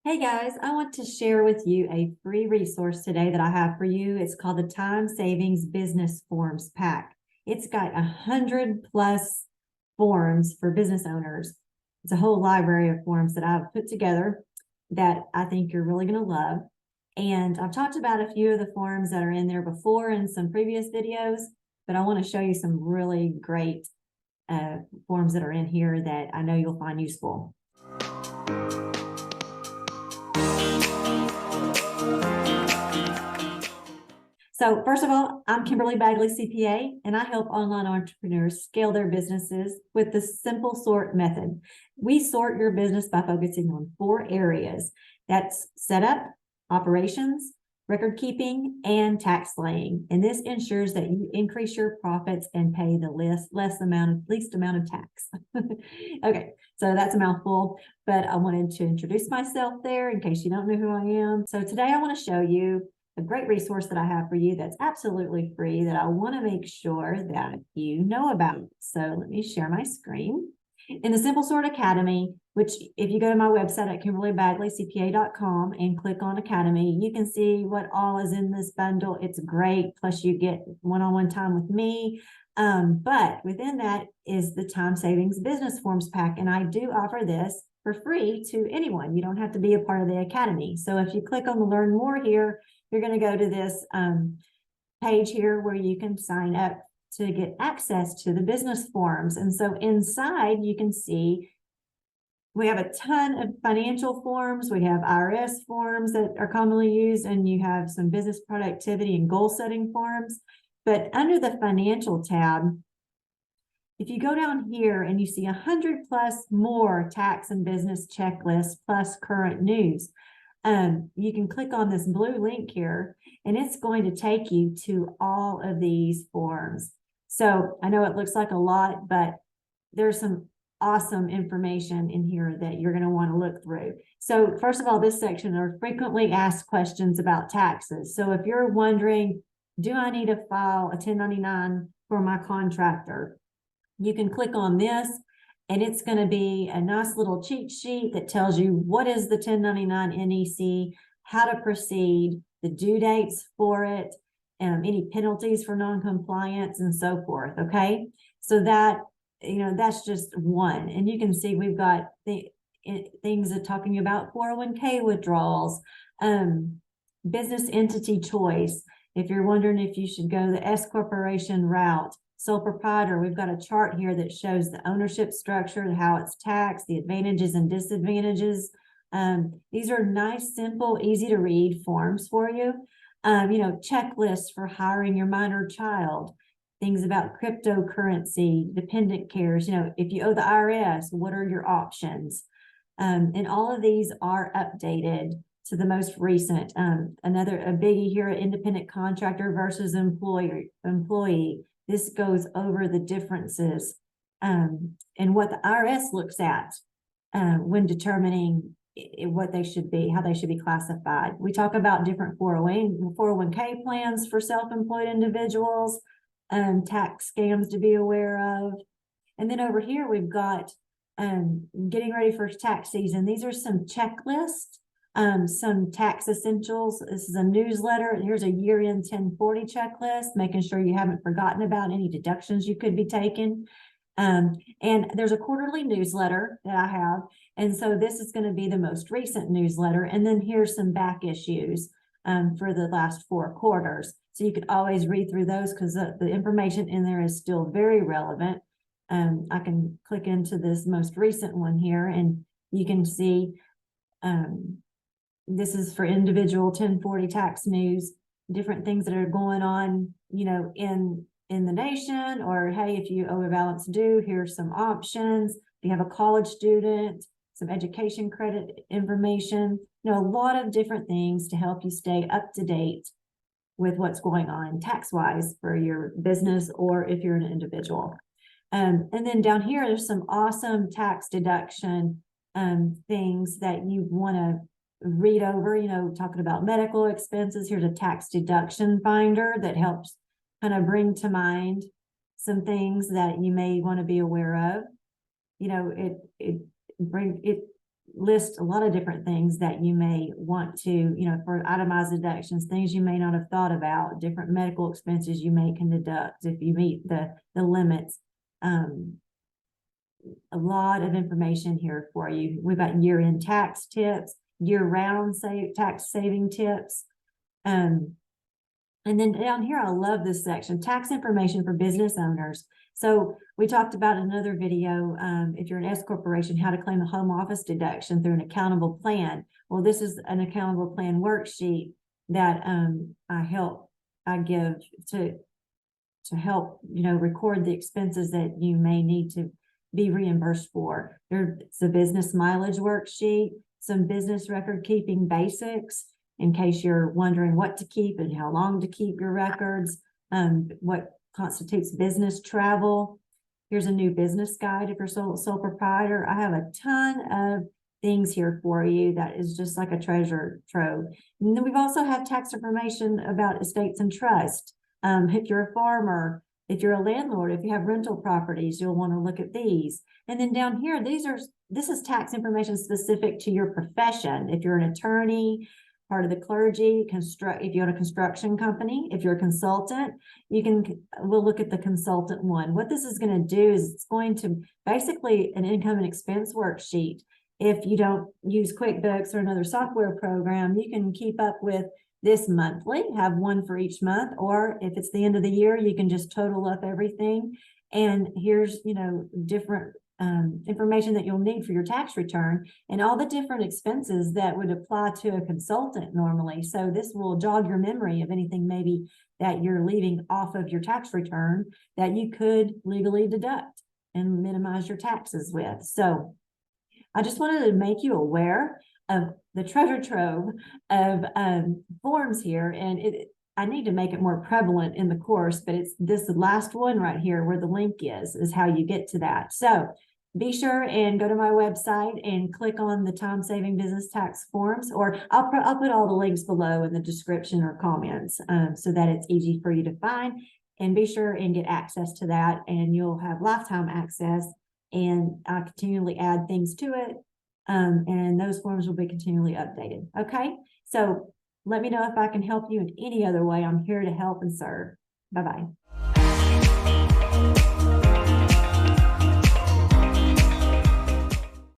Hey guys, I want to share with you a free resource today that I have for you. It's called the Time Savings Business Forms Pack. It's got 100+ forms for business owners. It's a whole library of forms that I've put together that I think you're really going to love. And I've talked about a few of the forms that are in there before in some previous videos, but I want to show you some really great forms that are in here that I know you'll find useful. So first of all, I'm Kimberly Bagley CPA, and I help online entrepreneurs scale their businesses with the simple sort method. We sort your business by focusing on 4 areas. That's setup, operations, record keeping, and tax laying. And this ensures that you increase your profits and pay the least amount of tax. Okay, so that's a mouthful, but I wanted to introduce myself there in case you don't know who I am. So today I want to show you a great resource that I have for you that's absolutely free that I want to make sure that you know about. So let me share my screen. In the Simple Sort Academy, which if you go to my website at KimberlyBagleyCPA.com and click on Academy, you can see what all is in this bundle. It's great. Plus you get one-on-one time with me. But within that is the Time Savings Business Forms Pack. And I do offer this for free to anyone. You don't have to be a part of the Academy. So if you click on the Learn More here, you're going to go to this page here where you can sign up to get access to the business forms. And so inside you can see we have a ton of financial forms. We have IRS forms that are commonly used, and you have some business productivity and goal setting forms. But under the financial tab, if you go down here and you see 100+ more tax and business checklists plus current news, you can click on this blue link here, and it's going to take you to all of these forms. So I know it looks like a lot, but there's some awesome information in here that you're going to want to look through. So first of all, this section are frequently asked questions about taxes. So if you're wondering, do I need to file a 1099 for my contractor? You can click on this, and it's going to be a nice little cheat sheet that tells you what is the 1099 NEC, how to proceed, the due dates for it, any penalties for non-compliance, and so forth. Okay, so that, that's just one. And you can see we've got things that talking about 401k withdrawals, business entity choice. If you're wondering if you should go the S corporation route, sole proprietor, we've got a chart here that shows the ownership structure, how it's taxed, the advantages and disadvantages. These are nice, simple, easy to read forms for you. Checklists for hiring your minor child, things about cryptocurrency, dependent cares. If you owe the IRS, what are your options? And all of these are updated to the most recent. A biggie here, independent contractor versus employee. This goes over the differences and what the IRS looks at when determining what they should be, how they should be classified. We talk about different 401k plans for self-employed individuals, tax scams to be aware of. And then over here, we've got getting ready for tax season. These are some checklists. Some tax essentials. This is a newsletter. Here's a year-end 1040 checklist, making sure you haven't forgotten about any deductions you could be taking. And there's a quarterly newsletter that I have. And so this is going to be the most recent newsletter. And then here's some back issues for the last 4 quarters. So you could always read through those because the information in there is still very relevant. I can click into this most recent one here, and you can see this is for individual 1040 tax news, different things that are going on, in the nation, or hey, if you owe a balance due, here's some options. If you have a college student, some education credit information, a lot of different things to help you stay up to date with what's going on tax-wise for your business, or if you're an individual. And then down here, there's some awesome tax deduction things that you want to read over, talking about medical expenses. Here's a tax deduction finder that helps kind of bring to mind some things that you may want to be aware of. It list a lot of different things that you may want to, you know, for itemized deductions, things you may not have thought about, different medical expenses you may can deduct if you meet the limits. A lot of information here for you. We've got year-end tax tips, year-round tax saving tips. And then down here, I love this section, tax information for business owners. So we talked about in another video, if you're an S corporation, how to claim a home office deduction through an accountable plan. Well, this is an accountable plan worksheet that I give to help, you know, record the expenses that you may need to be reimbursed for. There's a business mileage worksheet, some business record keeping basics, in case you're wondering what to keep and how long to keep your records, what constitutes business travel. Here's a new business guide if you're sole proprietor. I have a ton of things here for you that is just like a treasure trove. And then we've also had tax information about estates and trust. If you're a farmer, if you're a landlord, if you have rental properties, you'll want to look at these. And then down here, this is tax information specific to your profession. If you're an attorney, part of the clergy, if you own a construction company, if you're a consultant, we'll look at the consultant one. What this is going to do is it's going to basically an income and expense worksheet. If you don't use QuickBooks or another software program, you can keep up with this monthly, have one for each month, or if it's the end of the year, you can just total up everything. And here's, you know, different information that you'll need for your tax return and all the different expenses that would apply to a consultant normally. So this will jog your memory of anything maybe that you're leaving off of your tax return that you could legally deduct and minimize your taxes with. So I just wanted to make you aware of the treasure trove of forms here, and I need to make it more prevalent in the course, but it's this last one right here where the link is how you get to that. So be sure and go to my website and click on the time saving business tax forms, or I'll put all the links below in the description or comments so that it's easy for you to find. And be sure and get access to that, and you'll have lifetime access, and I continually add things to it. And those forms will be continually updated. Okay, so let me know if I can help you in any other way. I'm here to help and serve. Bye-bye.